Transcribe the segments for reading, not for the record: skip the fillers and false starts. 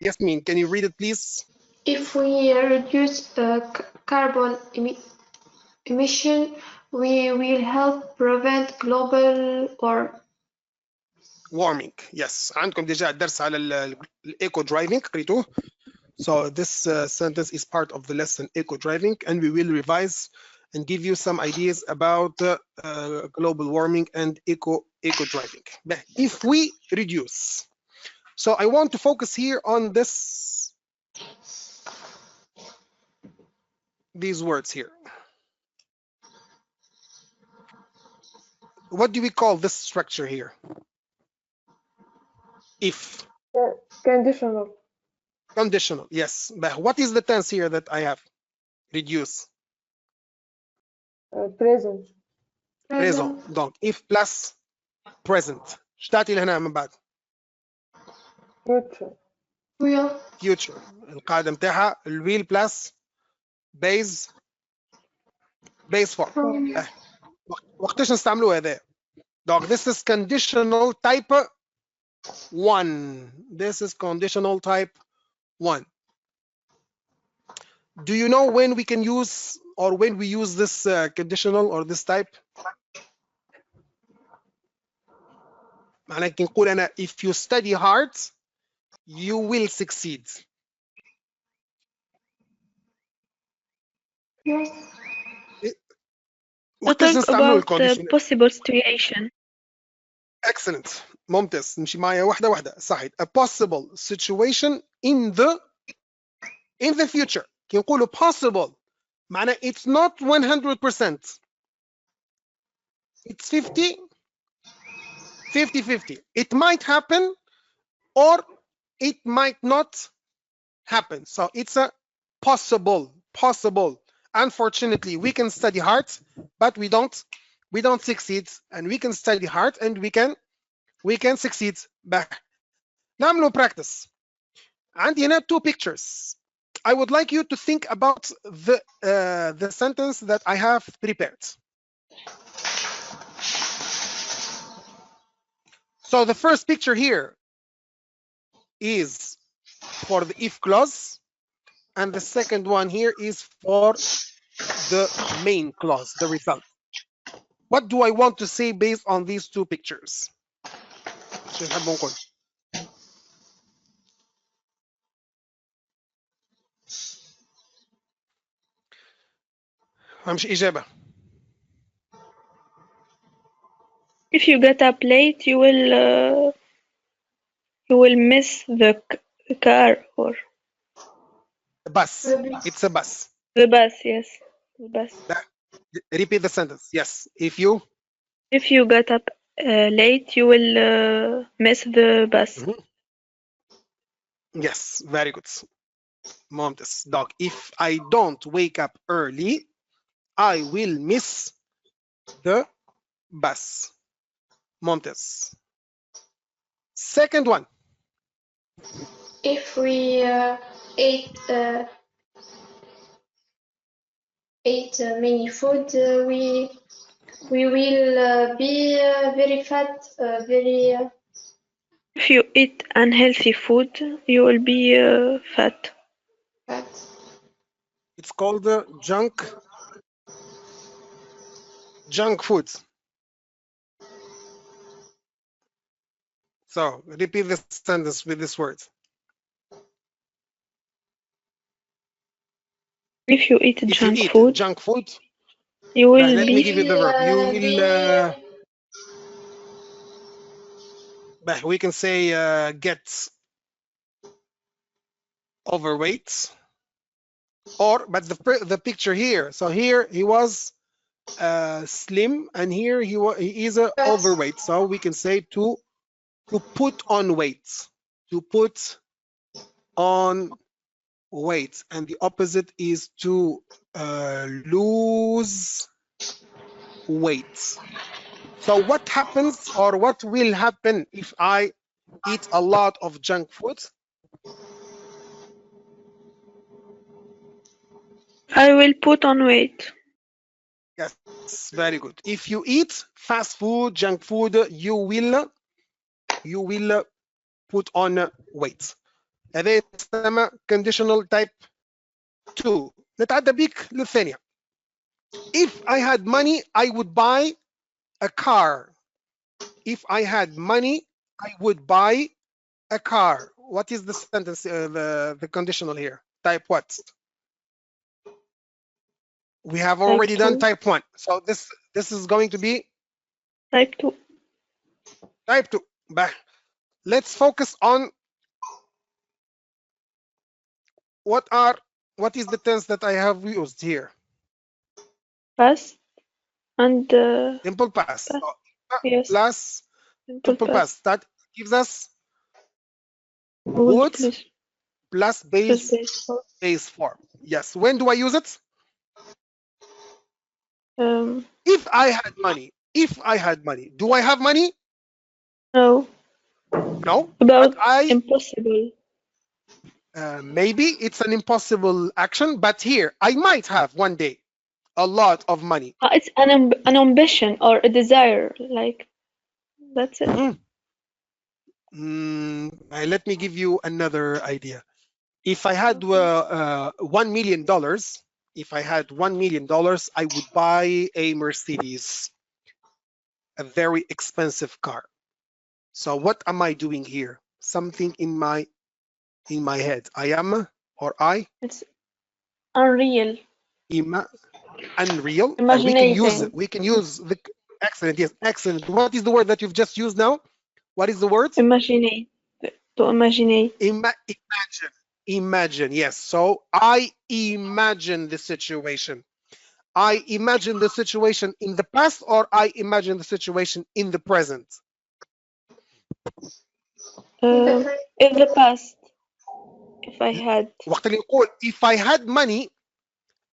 Yasmin, can you read it, please? If we reduce carbon emission, we will help prevent global warming. Yes. عندكم ديجا درس على الايكو درايفنج قريتوه. So this sentence is part of the lesson eco driving, and we will revise and give you some ideas about global warming and eco driving. But if we reduce, so I want to focus here on these words here. What do we call this structure here? If. Conditional. Conditional, yes. But what is the tense here that I have? Reduce. Present. Présent. Donc, if plus present. اشتعتي لهنا من بعد. Future. Future. القاعدة متاعها الويل plus base form. وقتاش نستعملوه هذا؟ Donc, this is conditional type 1. This is conditional type 1. Do you know when we can use or when we use this conditional or this type? معناها كي نقول أنا if you study hard you will succeed. Yes. To talk about possible situation. Excellent. ممتاز. نمشي معايا واحدة صحيح. A possible situation in the future. كي نقولوا possible معناها it's not 100%. It's 50-50. It might happen or it might not happen. So it's a possible. Unfortunately, we can study hard, but we don't succeed. And we can study hard and we can succeed. نعملوا practice. عندي هنا 2 pictures. I would like you to think about the sentence that I have prepared. So the first picture here is for the if clause, and the second one here is for the main clause, the result. What do I want to say based on these 2 pictures? مش إجابة. If you get up late, you will miss the car or bus. It's a bus. The bus, yes. The bus. Repeat the sentence. Yes. If you get up late, you will miss the bus. Mm-hmm. Yes, very good. ممتاز. Dog. If I don't wake up early, I will miss the bus. ممتاز. Second one. If we ate many food, we will be very fat. If you eat unhealthy food, you will be fat. It's called junk food. So repeat this sentence with this word. If you eat junk food, you will let me give you the verb. You will. We can say get overweight, but the picture here. So here he was slim, and here he is overweight. So we can say to put on weight. To put on weight, and the opposite is to lose weight. So what happens or what will happen if I eat a lot of junk food? I will put on weight. Yes, very good. If you eat fast food, junk food, you will put on weight. هذا يسمى conditional type 2. نتعدى بيك للثانية. If I had money I would buy a car. If I had money I would buy a car. What is the sentence, the conditional here? Type what? We have already done type 1. So this is going to be type 2. Type 2. But let's focus on what is the tense that I have used here? Past and Simple past. past. So, Yes. plus simple past. That gives us would plus base form. Yes. When do I use it? If I had money. If I had money. Do I have money? No. No. About impossible. Maybe it's an impossible action, but here I might have one day a lot of money. It's an ambition or a desire, like that's it. Let me give you another idea. If I had $1 million, if I had $1 million, I would buy a Mercedes, a very expensive car. So what am I doing here? Something in my head. I am, or I? It's unreal. Unreal. Imaginating. We can use the excellent. Yes, excellent. What is the word that you've just used now? What is the word? Imagine. To imagine. Imagine. Yes. So I imagine the situation. I imagine the situation in the past, or I imagine the situation in the present. In the past. If I had. وقت اللي نقول if I had money,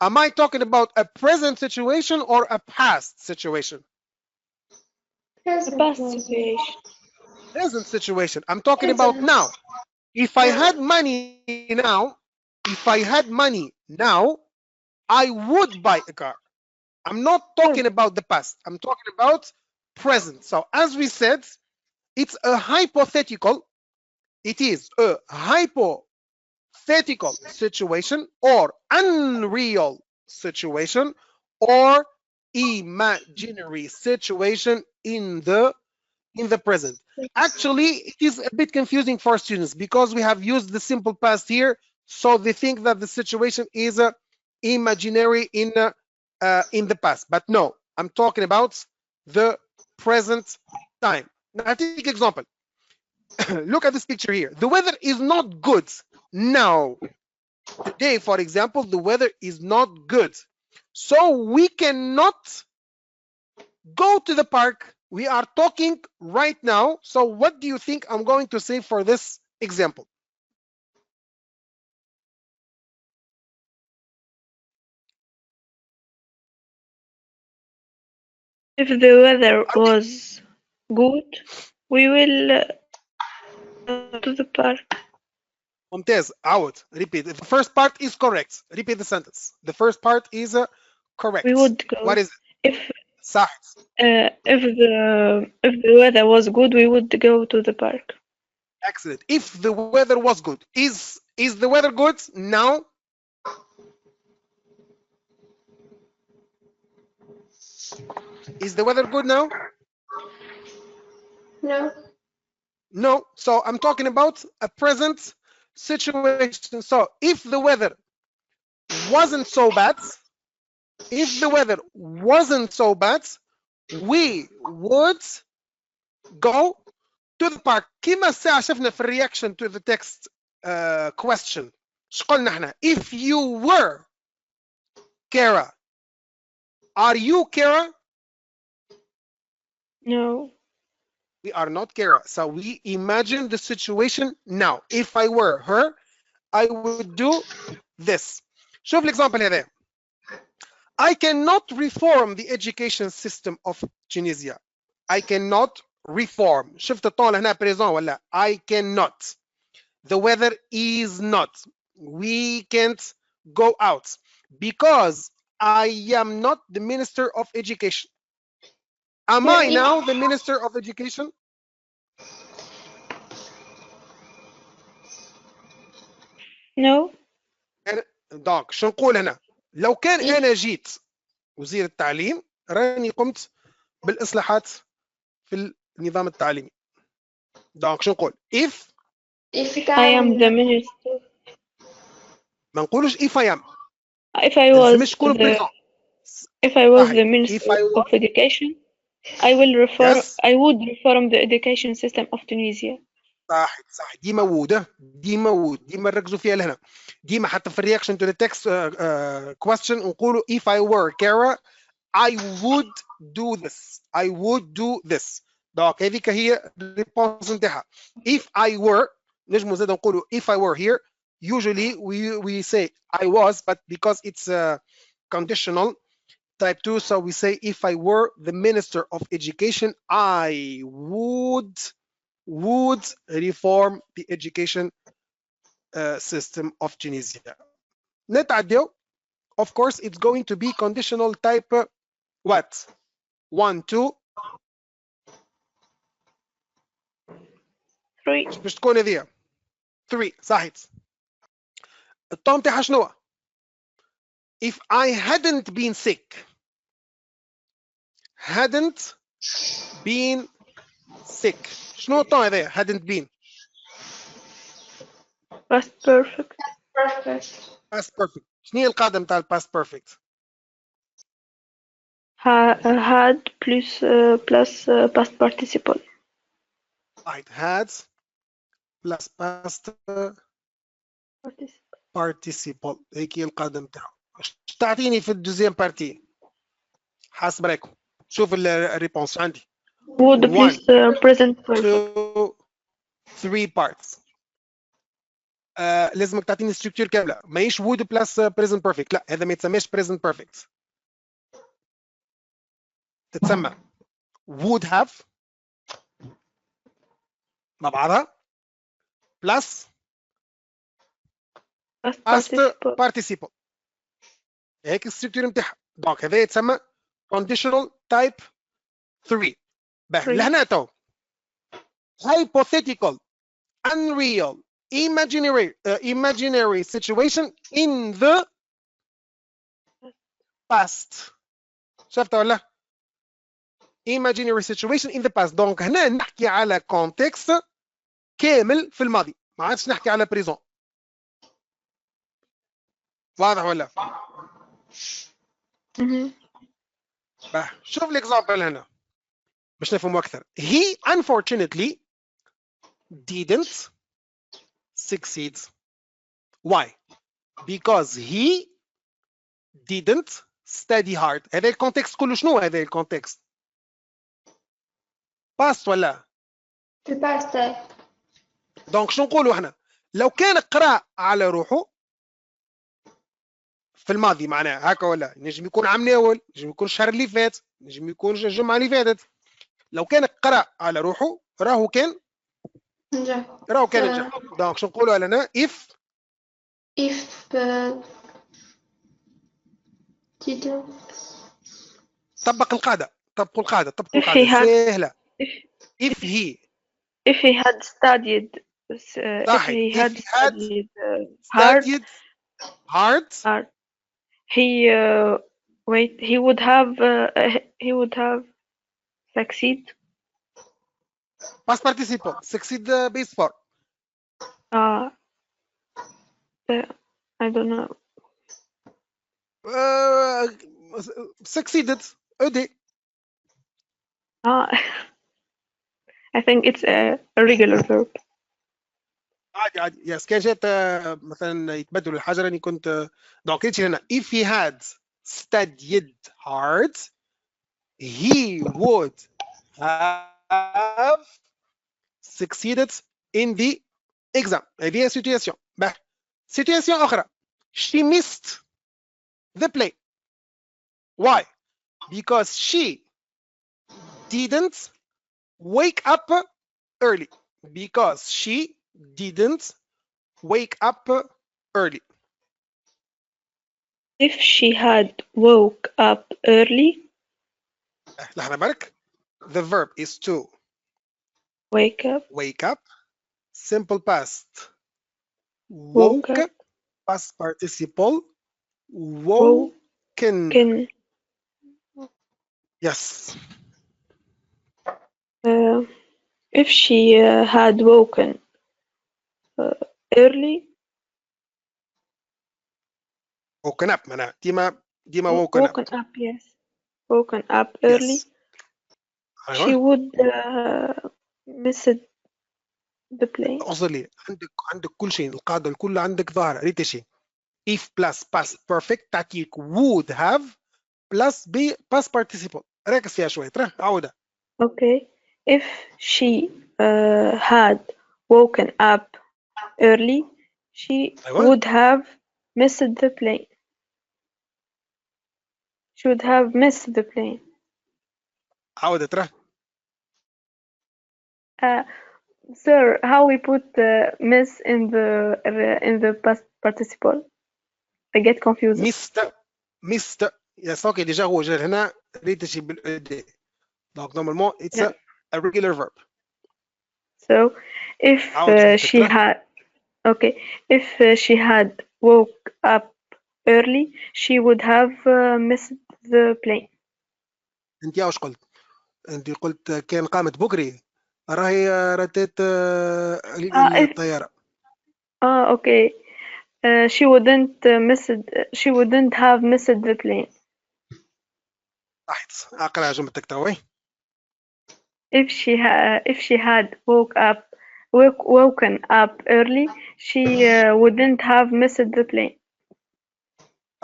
am I talking about a present situation or a past situation? A past situation. Present situation. I'm talking about now. If I had money now, I would buy a car. I'm not talking about the past. I'm talking about present. So as we said, it's a hypothetical. It is a hypothetical situation or unreal situation or imaginary situation in the present. Actually, it is a bit confusing for students because we have used the simple past here, so they think that the situation is imaginary in the past. But no, I'm talking about the present time. Now, I take example. Look at this picture here. The weather is not good now. Today, for example, the weather is not good. So we cannot go to the park. We are talking right now. So what do you think I'm going to say for this example? If the weather was good, we will go to the park. ممتاز. Out. Repeat. The first part is correct. Repeat the sentence. The first part is correct. We would go. What is it? If صح. if the weather was good, we would go to the park. Excellent. If the weather was good, is the weather good now? Is the weather good now? No. No. So I'm talking about a present situation. So if the weather wasn't so bad, we would go to the park. كما الساعة شفنا في الرياكشن to the text question. ايش قلنا احنا؟ If you were Kara, are you Kara? No. We are not Kara. So we imagine the situation now. If I were her, I would do this. شوف الإكزامبل هذا. I cannot reform the education system of Tunisia. I cannot reform. شفت الطول هنا بريزون ولا؟ I cannot. The weather is not. We can't go out because I am not the Minister of Education. Am I now the Minister of Education? No. دونك شو نقول هنا؟ لو كان If. انا جيت وزير التعليم راني قمت بالاصلاحات في النظام التعليمي. دونك شو نقول؟ if I am the minister. ما نقولوش if I am. If I ما was لازمش تكون the بريزون. Minister if I of was Education, I would reform the education system of Tunisia. صح ديما ديما نركزوا فيها لهنا. ديما حتى في الرياكشن تو ذا تكست كويستشن نقولوا if I were Kara I would do this. دونك هذيك هي الريبونس نتاعها. if I were نجموا زاد نقولوا if I were here usually we say I was but because it's conditional type 2 so we say if I were the Minister of Education I would reform the education system of Tunisia. نتعديو of course it's going to be conditional type what 1 2 3. باش تكون هذيا 3 صحيت. الطون تاعها شنو؟ if I hadn't been sick شنو الطون هذايا hadn't been Past perfect. past perfect. شنو هي القاعدة نتاع past perfect؟ Had plus past participle. right had plus past participle هيك هي القاعدة نتاعو. تعطيني في الدوزيام بارتي حسب رايكم. شوف الريبونس عندي Would plus present perfect. 3 parts. لازمك تعطيني ستركتور كامله ماهيش would بلس present perfect. لا هذا ما يتسمىش present perfect. تتسمى would have مع بعضها plus past participle. هيك الستركتور نتاعها. دونك هذا يتسمى conditional type 3. لهنا تو hypothetical unreal imaginary situation in the past. شفتها ولا؟ imaginary situation in the past. دونك هنا نحكي على context كامل في الماضي ما عادش نحكي على بريزون. واضح ولا؟ شوف الاكزامبل هنا باش نفهموا اكثر. he unfortunately didn't succeed. Why? Because he didn't study hard. هذا الكونتكست كله شنو هذا الكونتكست؟ باست ولا؟ الباست. دونك شنو نقولوا احنا؟ لو كان قرا على روحه في الماضي معناها هكا ولا نجم يكون عام الاول، نجم يكون الشهر اللي فات، نجم يكون الجمعه اللي فاتت. لو كان قرا على روحه راهو كان نجح. نجح. دونك شنو نقولوا لنا؟ if didn't. طبقوا القاعده سهله. if he had studied hard, he would have succeed. past participle succeed base for I don't know. succeeded ed. I think it's a regular verb. عادي يس كان جات مثلا يتبدلوا الحاجه راني كنت دونك هنا if he had studied hard he would have succeeded in the exam. هذه situation. situation اخرى she missed the play. Why? Because she didn't wake up early. If she had woke up early. لحظة بالك. The verb is to wake up. Simple past. Woke past participle woken. Can Yes. if she had woken early. woken up معناها ديما woken up. Woken up, yes. Woken up early. Yes. She أيوة. would miss the plane. اعذر لي، عندك كل شيء، القاعدة الكل عندك ظاهرة. ريت شيء if plus past perfect تعطيك would have plus be past participle. ركز فيها شوي، ترى عودة. Okay. If she had woken up early, she أيوة. would have missed the plane. She would have missed the plane. عودة ترى. Sir, how we put miss in the past participle? I get confused. missed. Yes, okay, déjà هو جا هنا ريت شيء بالإد. Donc normalement it's a regular verb. So if she had woke up early, she would have missed the plane. انت واش قلت؟ انت قلت كان قامت بكري راهي ردت الطيارة. Okay. She wouldn't have missed the plane. صحيت. اقرا جملتك توي. If she had woken up early, she wouldn't have missed the plane.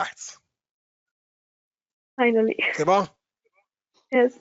صحيت. Finally. C'est bon? Yes.